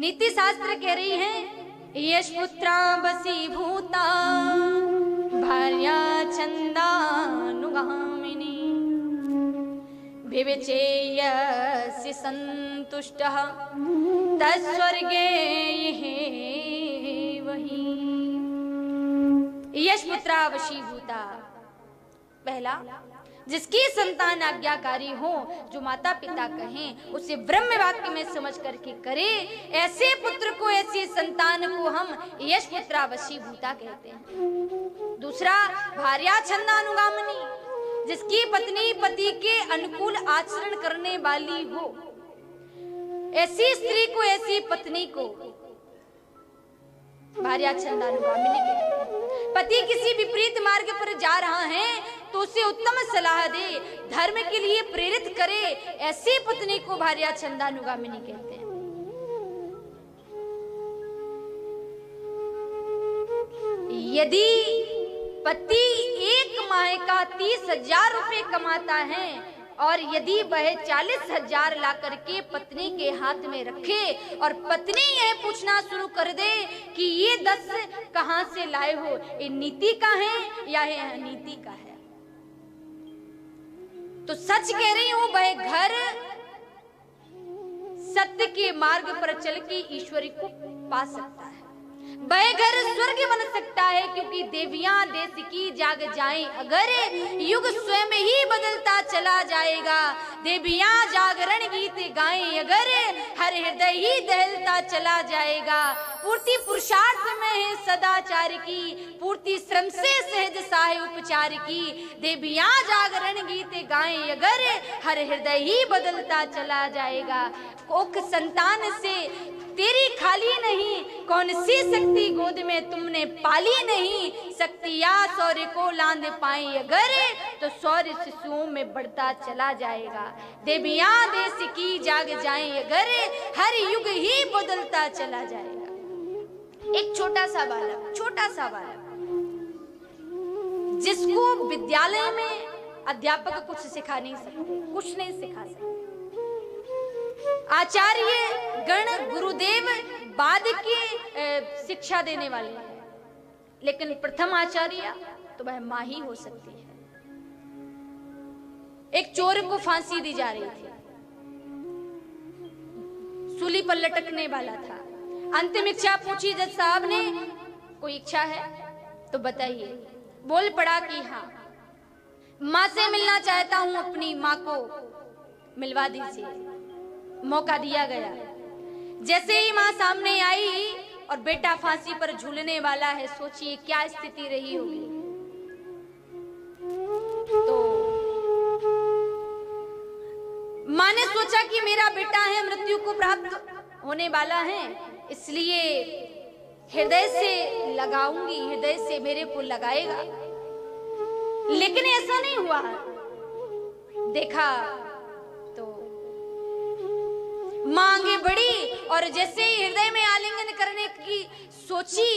नीति शास्त्र कह रही है यश पुत्रा बसी भूता भार्या छंदानुगामिनी विविचेयसि संतुष्टः तस्वर्गे वही। यश पुत्रा वशीभूता, पहला जिसकी संतान आज्ञाकारी हो, जो माता पिता कहें उसे ब्रह्म वाक्य में समझ करके करे, ऐसे पुत्र को, ऐसी संतान को हम यश पुत्रा वशीभूता कहते हैं। दूसरा भार्या छंदानुगामिनी, जिसकी पत्नी पति के अनुकूल आचरण करने वाली हो, ऐसी स्त्री को, ऐसी पत्नी को भार्या छंदानुगामिनी कहते हैं। पति किसी विपरीत मार्ग पर जा रहा है तो उसे उत्तम सलाह दे, धर्म के लिए प्रेरित करे, ऐसी पत्नी को भार्या छंदानुगामिनी कहते हैं। यदि पति एक माह का 30,000 रुपए कमाता है और यदि वह 40,000 ला करके पत्नी के हाथ में रखे और पत्नी यह पूछना शुरू कर दे कि ये 10 कहां से लाए हो, ये नीति का है या ये अनीति का है, तो सच कह रही हूं, वह घर सत्य के मार्ग पर चल के ईश्वरी को पा सकता है, वह घर स्वर्ग बन सकता है, क्योंकि देवियां देश की जाग जाएं अगर, युग स्वयं ही बदलता चला जाएगा। देवियां जागरण गीत गाएं अगर, हर हृदय ही दहलता चला जाएगा। पूर्ति पुरुषार्थ में है सदाचार की, पूर्ति श्रम से सहज साहे उपचार की। देवियां जागरण गीत गाएं अगर, हर हृदय ही बदलता चला जाएगा। कोख संतान से तेरी खाली नहीं, कौन सी शक्ति गोद में तुमने पाली नहीं। शक्तिया शौर्य को लांद पाए अगर, तो शौर्य शिशुओं में बढ़ता चला जाएगा। देवियां देश की जाग जाएं अगर, हर युग ही बदलता चला जाएगा। एक छोटा सा बालक जिसको विद्यालय में अध्यापक कुछ सिखा नहीं सकते, कुछ नहीं सिखा सकते, आचार्य गण गुरुदेव बाद की शिक्षा देने वाले हैं, लेकिन प्रथम आचार्य तो वह मां ही हो सकती है। एक चोर को फांसी दी जा रही थी, सूली पर लटकने वाला था। अंतिम इच्छा पूछी जज साहब ने, कोई इच्छा है तो बताइए। बोल पड़ा कि हाँ, मां से मिलना चाहता हूं, अपनी मां को मिलवा दीजिए। मौका दिया गया। जैसे ही मां सामने आई और बेटा फांसी पर झूलने वाला है, सोचिए क्या स्थिति रही होगी। तो मां ने सोचा कि मेरा बेटा है, मृत्यु को प्राप्त होने वाला है, इसलिए हृदय से लगाऊंगी, हृदय से मेरे को लगाएगा। लेकिन ऐसा नहीं हुआ। देखा मां आगे बढ़ी और जैसे ही हृदय में आलिंगन करने की सोची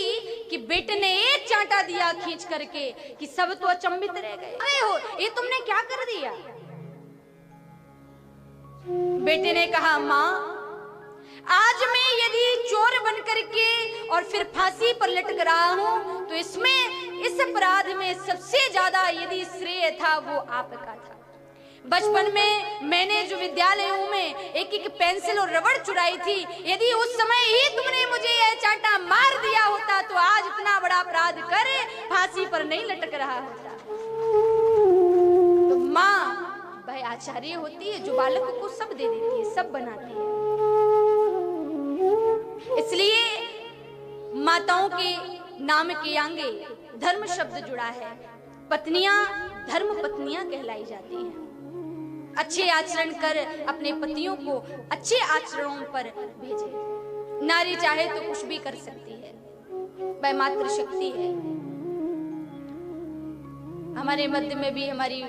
कि बेटे ने एक चांटा दिया खींच करके कि सब तो अचंभित रह गए। अरे हो, ये तुमने क्या कर दिया? बेटे ने कहा, मां आज मैं यदि चोर बन करके और फिर फांसी पर लटक रहा हूं, तो इसमें इस अपराध में सबसे ज्यादा यदि श्रेय था वो आपका था। बचपन में मैंने जो विद्यालयों में एक एक पेंसिल और रबड़ चुराई थी, यदि उस समय ही तुमने मुझे यह चांटा मार दिया होता तो आज इतना बड़ा अपराध कर फांसी पर नहीं लटक रहा होता। तो माँ वह आचार्य होती है जो बालक को सब दे देती है, सब बनाती है। इसलिए माताओं के नाम के आगे धर्म शब्द जुड़ा है। पत्नियां धर्म पत्नियां कहलाई जाती हैं। अच्छे आचरण कर अपने पतियों को अच्छे आचरणों पर भेजे। नारी चाहे तो कुछ भी कर सकती है, वह मातृ शक्ति है। हमारे मध्य में भी हमारी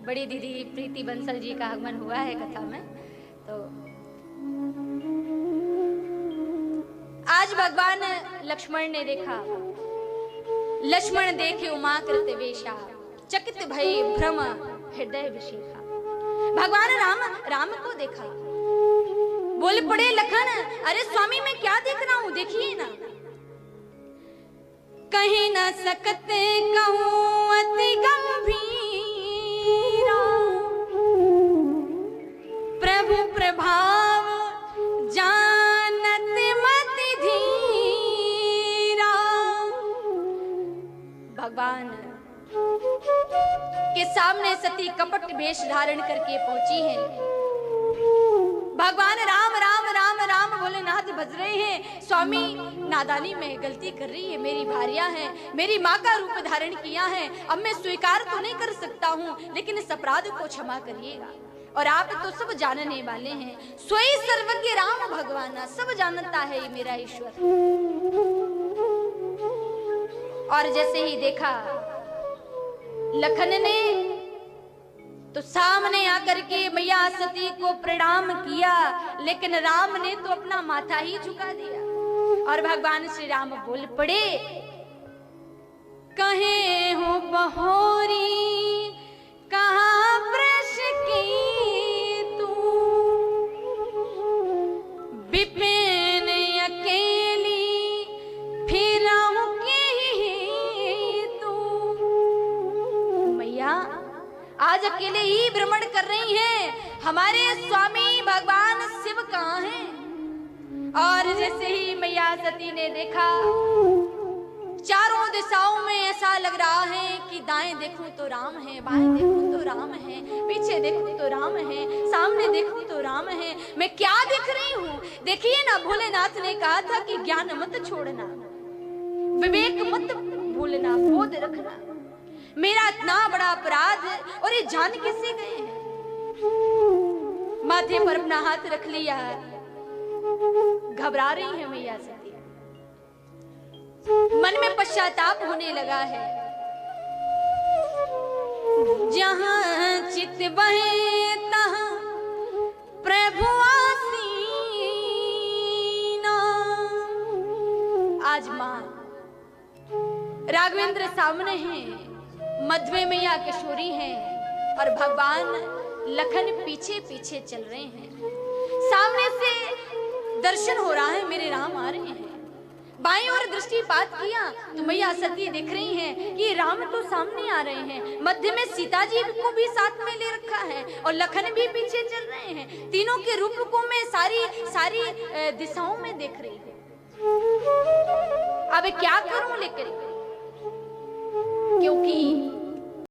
बड़ी दीदी प्रीति बंसल जी का आगमन हुआ है कथा में। तो आज भगवान लक्ष्मण ने देखा, लक्ष्मण देखे उमा कृत वेशा, चकित भई भ्रम हृदय विशेखा। भगवान राम को देखा, बोल पड़े लखन, अरे स्वामी मैं क्या देख रहा हूं, देखिए ना। कहीं न सकते कहूं अति गंभीरा, प्रभु प्रभाव जानत मति धीरा। भगवान के सामने सती कपट वेश धारण करके पहुंची हैं। भगवान राम राम राम राम भोलेनाथ बज रहे हैं। स्वामी नादानी में गलती कर रही है, मेरी भार्या है, मेरी माँ का रूप धारण किया है, अब मैं स्वीकार तो नहीं कर सकता हूँ, लेकिन इस अपराध को क्षमा करिएगा। और आप तो सब जानने वाले हैं, स्वयं सर्वज्ञ राम भगवान सब जानता है ये मेरा ईश्वर। और जैसे ही देखा लखन ने तो सामने आकर के मैया सती को प्रणाम किया, लेकिन राम ने तो अपना माथा ही झुका दिया। और भगवान श्री राम बोल पड़े, कहे हो बहोरी कहाँ वृष की तू, विपिन अकेली फिरहूं की तू। मैया आज अकेले ही भ्रमण कर रही हैं, हमारे स्वामी भगवान शिव कहाँ हैं? और जैसे ही मैया सती ने देखा, चारों दिशाओं में ऐसा लग रहा है कि दाएं देखूं तो राम है, बाएं देखूं तो राम है, पीछे देखूं तो राम है, सामने देखूं तो राम है, मैं क्या देख रही हूँ? देखिए ना, भोलेनाथ ने कहा था कि ज्ञान मत छोड़ना, विवेक मत भूलना, बोध रखना। मेरा इतना बड़ा अपराध और ये जान किससे गए हैं? माथे पर अपना हाथ रख लिया, घबरा रही है मैया सती, मन में पश्चाताप होने लगा है। जहां चित बहे तहां प्रभु आसीना। आज मां राघवेंद्र सामने हैं, मध्य मैया किशोरी हैं और भगवान लखन पीछे पीछे चल रहे हैं। सामने से दर्शन हो रहा है, मेरे राम आ रहे हैं। बाईं ओर दृष्टिपात किया तो मैया सती देख रही हैं कि राम तो सामने आ रहे हैं, मध्य में सीता जी को भी साथ में ले रखा है और लखन भी पीछे चल रहे हैं। तीनों के रूप को मैं सारी दिशाओं में देख रही हूँ। अब क्या करूं लेकर, क्योंकि